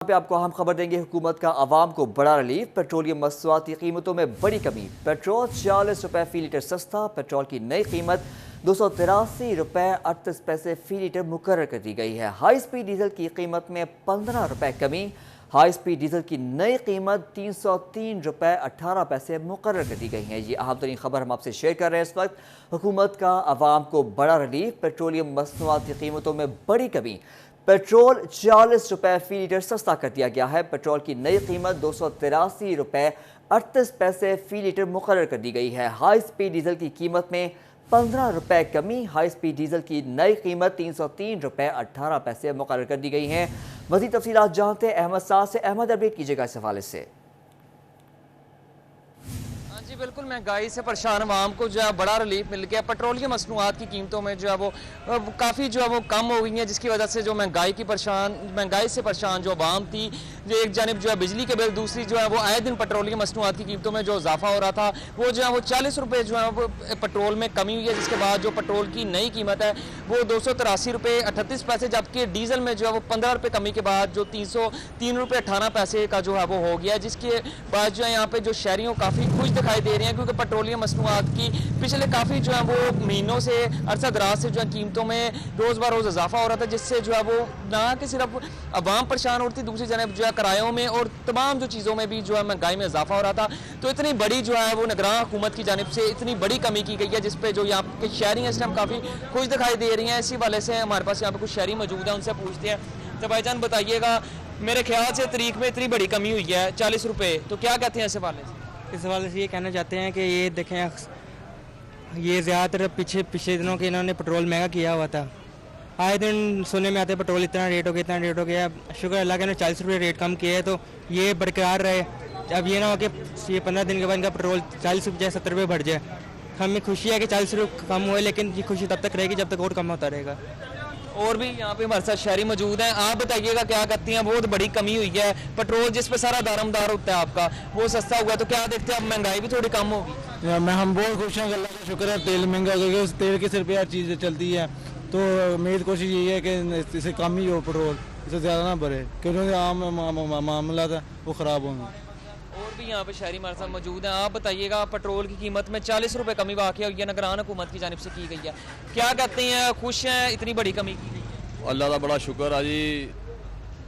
पे आपको अहम खबर देंगे। हुकूमत का आवाम को बड़ा रिलीफ, पेट्रोलियम मसनूआत की कीमतों में बड़ी कमी। पेट्रोल 40 रुपए फी लीटर सस्ता। पेट्रोल की नई कीमत 283 रुपए 38 पैसे फी लीटर मुकर्रर कर दी गई है। हाई स्पीड डीजल की कीमत में 15 रुपए कमी। हाई स्पीड डीजल की नई कीमत 303 रुपए 18 पैसे मुकर्रर कर दी गई है। ये अहम तरीन खबर हम आपसे शेयर कर रहे हैं इस वक्त। हुकूमत का आवाम को बड़ा रिलीफ, पेट्रोलियम मसनूआत की कीमतों में बड़ी कमी। पेट्रोल 40 रुपए फी लीटर सस्ता कर दिया गया है। पेट्रोल की नई कीमत 283 रुपए 38 पैसे फी लीटर मुकर्रर कर दी गई है। हाई स्पीड डीजल की कीमत में 15 रुपए कमी। हाई स्पीड डीजल की नई कीमत 303 रुपए 18 पैसे मुकर्रर कर दी गई हैं। मज़ीद तफसीलात जानते हैं अहमद साद से। अहमद, अपडेट कीजिएगा इस हवाले से। जी बिल्कुल, महंगाई से परेशान आवाम को जो है बड़ा रिलीफ मिल गया। पेट्रोलियम मसनूआत की कीमतों में जो है वो काफ़ी जो है वो कम हो गई हैं, जिसकी वजह से जो महंगाई से परेशान जो आवाम थी, जो एक जानिब जो है बिजली के बिल, दूसरी जो है वो आए दिन पेट्रोलियम मसनूआत की कीमतों में जो इजाफा हो रहा था, वो जो है वो 40 रुपये जो है वो पेट्रोल में कमी हुई है। जिसके बाद जो पेट्रोल की नई कीमत है वो 283 रुपये 38 पैसे, जबकि डीजल में जो है वो 15 रुपये कमी के बाद जो 303 रुपये 18 पैसे का जो है वो हो गया है। जिसके बाद जो है यहाँ पे जो शहरियों काफ़ी खुश दिखाई दे रहे हैं, क्योंकि पेट्रोलियम मसनूआत की पिछले काफ़ी जो है वो महीनों से अरसा दराज से जो है कीमतों में रोज़ ब रोज़ इजाफा हो रहा था, जिससे जो है वो ना कि सिर्फ आवाम परेशान होती, दूसरी जानब जो है किरायों में और तमाम जो चीज़ों में भी जो है महंगाई में इजाफा हो रहा था। तो इतनी बड़ी जो है वो निगरान हुकूमत की जानिब से इतनी बड़ी कमी की गई है, जिसपे जो यहाँ के शहरी हैं इस टाइम काफ़ी खुश दिखाई दे रही हैं। इसी वाले से हमारे पास यहाँ पे कुछ शहरी मौजूद हैं, उनसे पूछते हैं। तो भाईजान बताइएगा, मेरे ख्याल से तारीख में इतनी बड़ी कमी हुई है 40 रुपये, तो क्या कहते हैं इस हवाले से? इस हवाले से ये कहना चाहते हैं कि ये देखें, ये ज़्यादातर पिछले दिनों के इन्होंने पेट्रोल महंगा किया हुआ था। आए दिन सुनने में आते पेट्रोल इतना रेट हो गया, इतना रेट हो गया। शुक्र अल्लाह के ने 40 रुपये रेट कम किया है, तो ये बरकरार रहे। अब ये ना हो कि ये 15 दिन के बाद इनका पेट्रोल 40 रुपये 70 रुपये बढ़ जाए। हमें खुशी है कि 40 रुपये कम हुए, लेकिन ये खुशी तब तक रहेगी जब तक और कम होता रहेगा। और भी यहाँ पे हमारे साथ शहरी मौजूद हैं। आप बताइएगा क्या करती हैं? बहुत बड़ी कमी हुई है, पेट्रोल जिस पे सारा दारमदार होता है आपका, वो सस्ता हुआ, तो क्या देखते हैं अब महंगाई भी थोड़ी कम होगी? हम बहुत खुश हैं, अल्लाह का शुक्र है। तेल महंगा करके उस तेल के सिर पे हर चीज़ चलती है, तो मेरी कोशिश यही है कि इसे कम ही हो, पेट्रोल इसे ज़्यादा ना बढ़े, क्योंकि आम मामला था वो ख़राब होंगे। और भी यहाँ पे शहरी हमारे साथ मौजूद हैं। आप बताइएगा, पेट्रोल की कीमत में 40 रुपये कमी वाक़या हुई है, निगरान हुकूमत की जानिब से की गई है, क्या कहते हैं? खुश हैं इतनी बड़ी कमी की गई है? अल्लाह का बड़ा शुक्र है जी,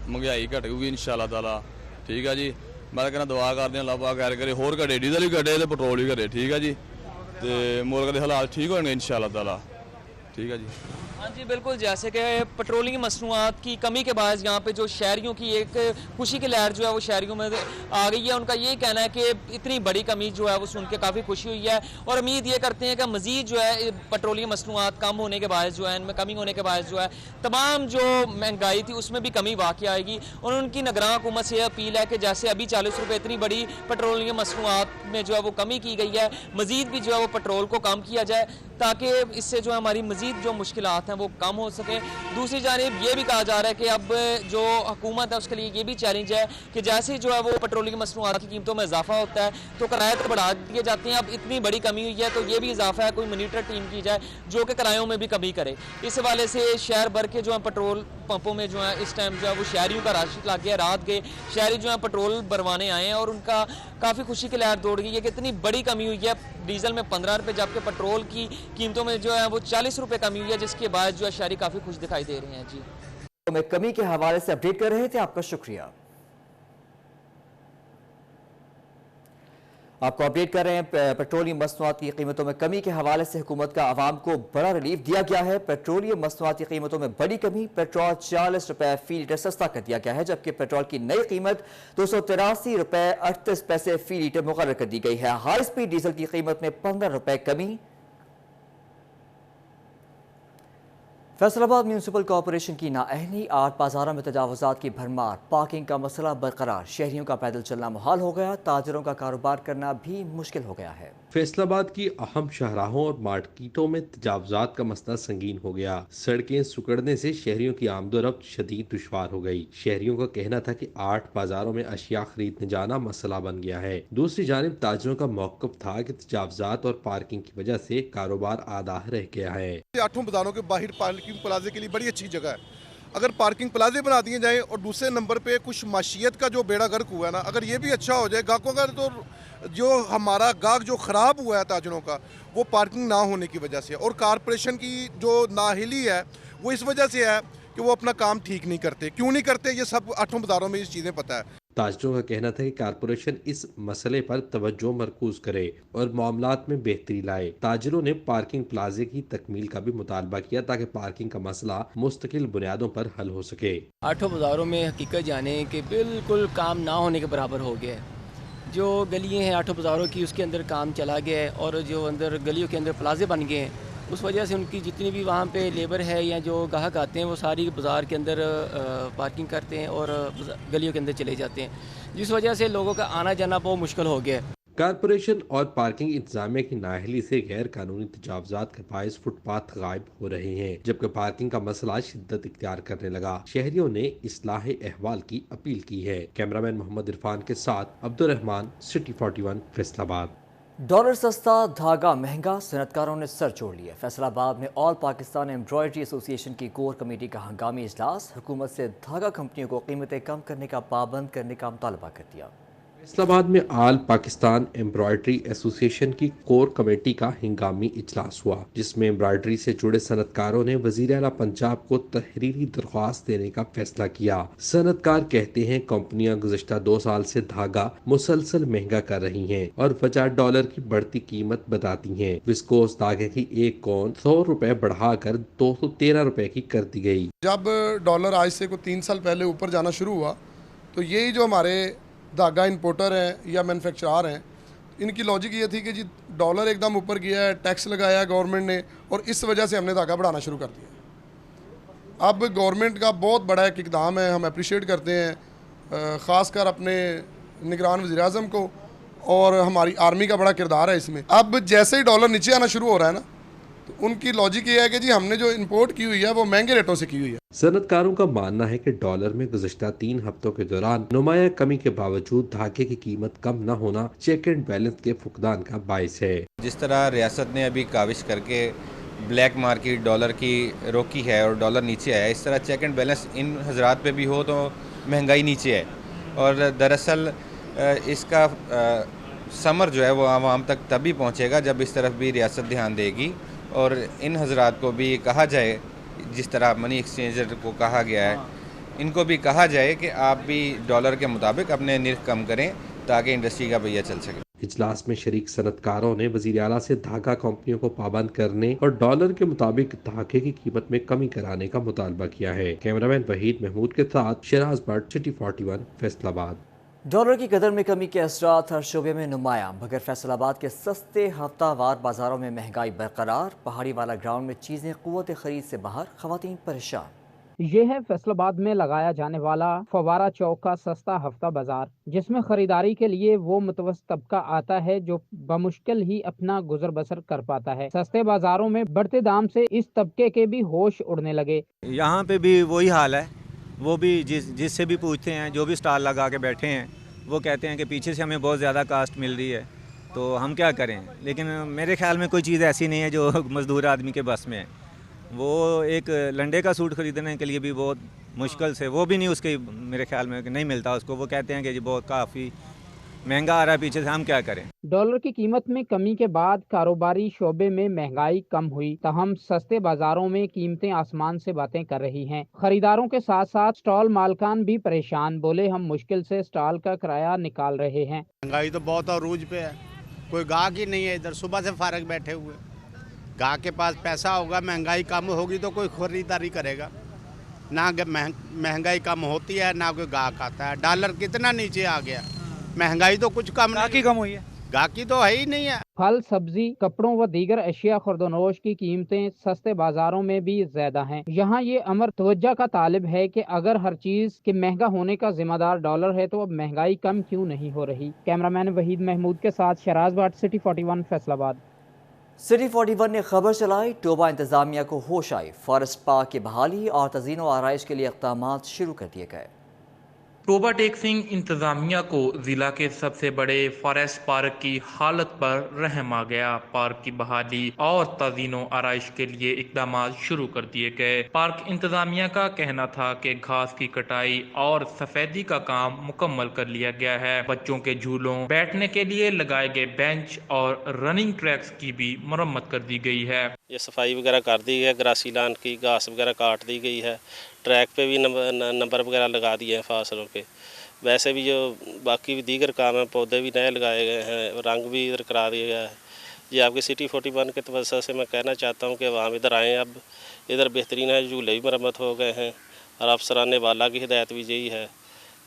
महंगाई घटेगी इंशाअल्लाह ताला। ठीक है जी, मैं कहना दुआ करते हैं अल्लाह पाक खैर करे, होर घटे, डीजल भी घटे तो पेट्रोल भी घटे। ठीक है जी, तो मुल्क के हालात ठीक होंगे इंशाअल्लाह ताला। ठीक है जी। हाँ जी बिल्कुल, जैसे कि पेट्रोलियम मसनूआत की कमी के बाद यहाँ पे जो शहरियों की एक खुशी की लहर जो है वो शहरियों में आ गई है। उनका ये कहना है कि इतनी बड़ी कमी जो है वो सुन के काफ़ी खुशी हुई है, और उम्मीद ये करते हैं कि मज़ीद जो है पेट्रोलियम मसनूआत कम होने के बाद जो है, इनमें कमी होने के बाद जो है तमाम जो महंगाई थी उसमें भी कमी वाक़ई आएगी। और उनकी निगरान हुकूमत से अपील है कि जैसे अभी 40 रुपये इतनी बड़ी पेट्रोलियम मसनूआत में जो है वो कमी की गई है, मज़ीद भी जो है वो पेट्रोल को कम किया जाए, ताकि इससे जो है हमारी मज़ीद जो मुश्किलात हैं वो कम हो सके। दूसरी जानिब ये भी कहा जा रहा है कि अब जो हुकूमत है उसके लिए ये भी चैलेंज है कि जैसे ही जो है वो पेट्रोलियम मसनूआत की कीमतों में इजाफा होता है तो किराए तो बढ़ा दिए जाते हैं। अब इतनी बड़ी कमी हुई है तो ये भी इजाफा है, कोई मॉनिटर टीम की जाए जो कि किरायों में भी कमी करे। इस हवाले से शहर भर के जो है पेट्रोल पंपों में जो है इस टाइम जो है वो शहरियों का रश लग गया। रात के शहरी जो है पेट्रोल भरवाने आए हैं और उनका काफ़ी खुशी की लहर दौड़ गई है कि इतनी बड़ी कमी हुई है। डीजल में 15 रुपये, जबकि पेट्रोल की कीमतों में जो है वो 40 रुपये कमी हुई है, जिसके बाद जो है शहरी काफ़ी खुश दिखाई दे रहे हैं। जी, मैं कमी के हवाले से अपडेट कर रहे थे, आपका शुक्रिया। आपको अपडेट कर रहे हैं पेट्रोलियम मसनूआत की कीमतों में कमी के हवाले से हुकूमत का आवाम को बड़ा रिलीफ दिया गया है। पेट्रोलियम मसनूआत की कीमतों में बड़ी कमी, पेट्रोल 40 रुपए फी लीटर सस्ता कर दिया गया है, जबकि पेट्रोल की नई कीमत 283 रुपए 38 पैसे फी लीटर मुकर्रर कर दी गई है। हाई स्पीड डीजल की कीमत में 15 रुपए कमी। फैसलाबाद म्यूनसिपल कॉरपोरेशन की नाअहली, 8 बाजारों में तजावुजात की भरमार, पार्किंग का मसला बरकरार, शहरियों का पैदल चलना मुहाल हो गया, ताजरों का कारोबार करना भी मुश्किल हो गया है। फैसलाबाद की अहम शाहराहों और मार्केटों में तजावुजात का मसला संगीन हो गया। सड़कें सुकड़ने से शहरियों की आमदोरफ्त शदीद दुश्वार हो गई। शहरियों का कहना था कि 8 बाजारों में अशिया खरीदने जाना मसला बन गया है। दूसरी जानिब ताजरों का मौक़िफ़ था कि तजावुजात और पार्किंग की वजह से कारोबार आधा रह गया है। 8 बाजारों के बाहर पार्किंग प्लाजे के लिए बड़ी अच्छी जगह है। अगर पार्किंग प्लाजे बना दिए जाएँ और दूसरे नंबर पे कुछ माशियत का जो बेड़ा गर्क हुआ है ना, अगर ये भी अच्छा हो जाए, गाहकों का तो जो हमारा गाहक जो ख़राब हुआ है ताजरों का, वो पार्किंग ना होने की वजह से, और कारपोरेशन की जो नाहिली है वो इस वजह से है कि वो अपना काम ठीक नहीं करते। क्यों नहीं करते, ये सब 8 बाज़ारों में ये चीज़ें पता है। ताजरों का कहना था कि कारपोरेशन इस मसले पर तवज्जो मरकूज करे और मामलात में बेहतरी लाए। ताजरों ने पार्किंग प्लाजे की तकमील का भी मुतालबा किया ताकि पार्किंग का मसला मुस्तकिल बुनियादों पर हल हो सके। 8 बाज़ारों में हकीकत जाने के बिल्कुल काम ना होने के बराबर हो गया है। जो गलियाँ हैं 8 बाज़ारों की, उसके अंदर काम चला गया है, और जो अंदर गलियों के अंदर प्लाजे बन गए हैं, उस वजह से उनकी जितनी भी वहाँ पे लेबर है या जो गाहक आते हैं वो सारी बाज़ार के अंदर पार्किंग करते हैं और गलियों के अंदर चले जाते हैं, जिस वजह से लोगों का आना जाना बहुत मुश्किल हो गया है। कारपोरेशन और पार्किंग इंतजामिया की नाअहली से गैर कानूनी तजावजात के बायस फुटपाथ गायब हो रहे हैं, जबकि पार्किंग का मसला शिद्दत इख्तियार करने लगा। शहरियों ने इस्लाह अहवाल की अपील की है। कैमरामैन मोहम्मद इरफान के साथ अब्दुल रहमान, सिटी 41, फैसलाबाद। डॉलर सस्ता, धागा महंगा, सनतकारों ने सर छोड़ लिया। फैसलाबाद में ऑल पाकिस्तान एम्ब्रॉयडरी एसोसिएशन की कोर कमेटी का हंगामी इजलास। हुकूमत से धागा कंपनियों को कीमतें कम करने का पाबंद करने का मुतालबा कर दिया। फैसलाबाद में आल पाकिस्तान एम्ब्रॉयडरी एसोसिएशन की कोर कमेटी का हंगामी इजलास हुआ, जिसमें एम्ब्रॉयडरी से जुड़े सनतकारों ने वजीर आला पंजाब को तहरीरी दरख्वास्त देने का फैसला किया। सनतकार कहते हैं कंपनियां गुज़श्ता 2 साल से धागा मुसलसल महंगा कर रही हैं और वजह डॉलर की बढ़ती कीमत बताती हैं। विस्कोस धागे की एक कौन 100 रुपए बढ़ाकर 213 रुपए की कर दी गई। जब डॉलर आज से कोई 3 साल पहले ऊपर जाना शुरू हुआ, तो यही जो हमारे धागा इंपोर्टर हैं या मैन्युफैक्चरर हैं, इनकी लॉजिक ये थी कि जी डॉलर एकदम ऊपर गया है, टैक्स लगाया गवर्नमेंट ने, और इस वजह से हमने धागा बढ़ाना शुरू कर दिया। अब गवर्नमेंट का बहुत बड़ा एक इक़दाम है, हम अप्रिशिएट करते हैं, ख़ासकर अपने निगरान वज़ीर आज़म को, और हमारी आर्मी का बड़ा किरदार है इसमें। अब जैसे ही डॉलर नीचे आना शुरू हो रहा है ना, तो उनकी लॉजिक ये है कि जी हमने जो इंपोर्ट की हुई है वो महंगे रेटों से की हुई है। सनतकारों का मानना है कि डॉलर में गुज़श्ता 3 हफ्तों के दौरान नुमाया कमी के बावजूद धागे की कीमत कम न होना चेक एंड बैलेंस के फुकदान का बायस है। जिस तरह रियासत ने अभी काविश करके ब्लैक मार्केट डॉलर की रोकी है और डॉलर नीचे आया, इस तरह चेक एंड बैलेंस इन हजरात पे भी हो तो महंगाई नीचे है। और दरअसल इसका समर जो है वो आवाम तक तभी पहुँचेगा जब इस तरफ भी रियासत ध्यान देगी और इन हजरात को भी कहा जाए, जिस तरह मनी एक्सचेंजर को कहा गया है, इनको भी कहा जाए कि आप भी डॉलर के मुताबिक अपने निर्ख कम करें ताकि इंडस्ट्री का पहिया चल सके। इजलास में शरीक सनतकारों ने वज़ीर आला से धागा कंपनियों को पाबंद करने और डॉलर के मुताबिक धागे की कीमत में कमी कराने का मुतालबा किया है। कैमरामैन वहीद महमूद के साथ शराज भट्ट, सिटी 41, फैसलाबाद। डॉलर की कदर में कमी के असरात हर शोबे में नुमायां, मगर फैसलाबाद के सस्ते हफ्तावार बाजारों में महंगाई बरकरार। पहाड़ी वाला ग्राउंड में चीजें कुव्वत खरीद से बाहर, खवातीन परेशान। ये है फैसलाबाद में लगाया जाने वाला फवारा चौक का सस्ता हफ्ता बाजार, जिसमें खरीदारी के लिए वो मुतवस्सित तबका आता है जो बमुश्किल ही अपना गुजर बसर कर पाता है। सस्ते बाजारों में बढ़ते दाम से इस तबके के भी होश उड़ने लगे। यहाँ पे भी वही हाल है, वो भी जिससे भी पूछते हैं, जो भी स्टॉल लगा के बैठे हैं, वो कहते हैं कि पीछे से हमें बहुत ज़्यादा कास्ट मिल रही है, तो हम क्या करें। लेकिन मेरे ख्याल में कोई चीज़ ऐसी नहीं है जो मज़दूर आदमी के बस में है। वो एक लंडे का सूट ख़रीदने के लिए भी बहुत मुश्किल से, वो भी नहीं उसके मेरे ख्याल में नहीं मिलता उसको। वो कहते हैं कि जी बहुत काफ़ी महंगा आ रहा है पीछे से, हम क्या करें। डॉलर की कीमत में कमी के बाद कारोबारी शोबे में महंगाई कम हुई, तहम सस्ते बाजारों में कीमतें आसमान से बातें कर रही हैं। खरीदारों के साथ साथ स्टॉल मालकान भी परेशान, बोले हम मुश्किल से स्टॉल का किराया निकाल रहे हैं। महंगाई तो बहुत अरूज पे है, कोई गाहक ही नहीं है इधर, सुबह से फारग बैठे हुए। गाहक के पास पैसा होगा, महंगाई कम होगी तो कोई खरीदारी करेगा। ना महंगाई कम होती है ना कोई गाहक आता है। डॉलर कितना नीचे आ गया, महंगाई तो कुछ कम नहीं, कम हुई है, गाहकी तो है ही नहीं है। फल, सब्जी, कपड़ों व दीगर अशिया खुर्दनोश की कीमतें सस्ते बाजारों में भी ज्यादा हैं। यहाँ ये अमर तवज्जो का तालिब है कि अगर हर चीज के महंगा होने का जिम्मेदार डॉलर है तो अब महंगाई कम क्यों नहीं हो रही। कैमरामैन वहीद महमूद के साथ शराज भट्ट, सिटी 41, फैसलाबाद। सिटी 41 ने खबर चलाई, टोबा इंतजामिया को होश आई, फॉरेस्ट पार्क की बहाली और तज़ीन व आराइश के लिए इक़दामात शुरू कर दिए गए। टोबा टेक सिंह इंतजामिया को जिला के सबसे बड़े फॉरेस्ट पार्क की हालत पर रहम आ गया। पार्क की बहाली और तज़ीनो आराइश के लिए इकदाम शुरू कर दिए गए। पार्क इंतजामिया का कहना था कि घास की कटाई और सफेदी का काम मुकम्मल कर लिया गया है। बच्चों के झूलों, बैठने के लिए लगाए गए बेंच और रनिंग ट्रैक्स की भी मरम्मत कर दी गई है। ये सफाई वगैरह कर दी है, ग्रासी लान की घास वगैरह काट दी गई है, ट्रैक पे भी नंबर वगैरह लगा दिए हैं फासलों के। वैसे भी जो बाकी भी दीगर काम है, पौधे भी नए लगाए गए हैं, रंग भी इधर करा दिया गया है। ये आपके सिटी 41 के तवज्जो से मैं कहना चाहता हूँ कि आवाम इधर आएँ। अब इधर बेहतरीन है, झूले भी मरम्मत हो गए हैं और अफसरान वाला की हिदायत भी यही है।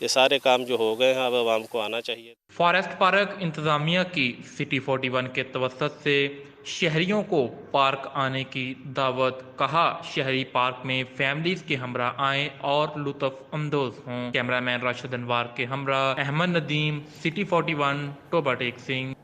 ये सारे काम जो हो गए हैं अब आवाम को आना चाहिए। फॉरेस्ट पार्क इंतजामिया की सिटी 41 के तवज्जो से शहरियों को पार्क आने की दावत। कहा शहरी पार्क में फैमिलीज के हमरा आएं और लुत्फ अंदोज हों। कैमरामैन राशिद अनवार के हमरा अहमद नदीम, सिटी 41, टोबा टेक सिंह।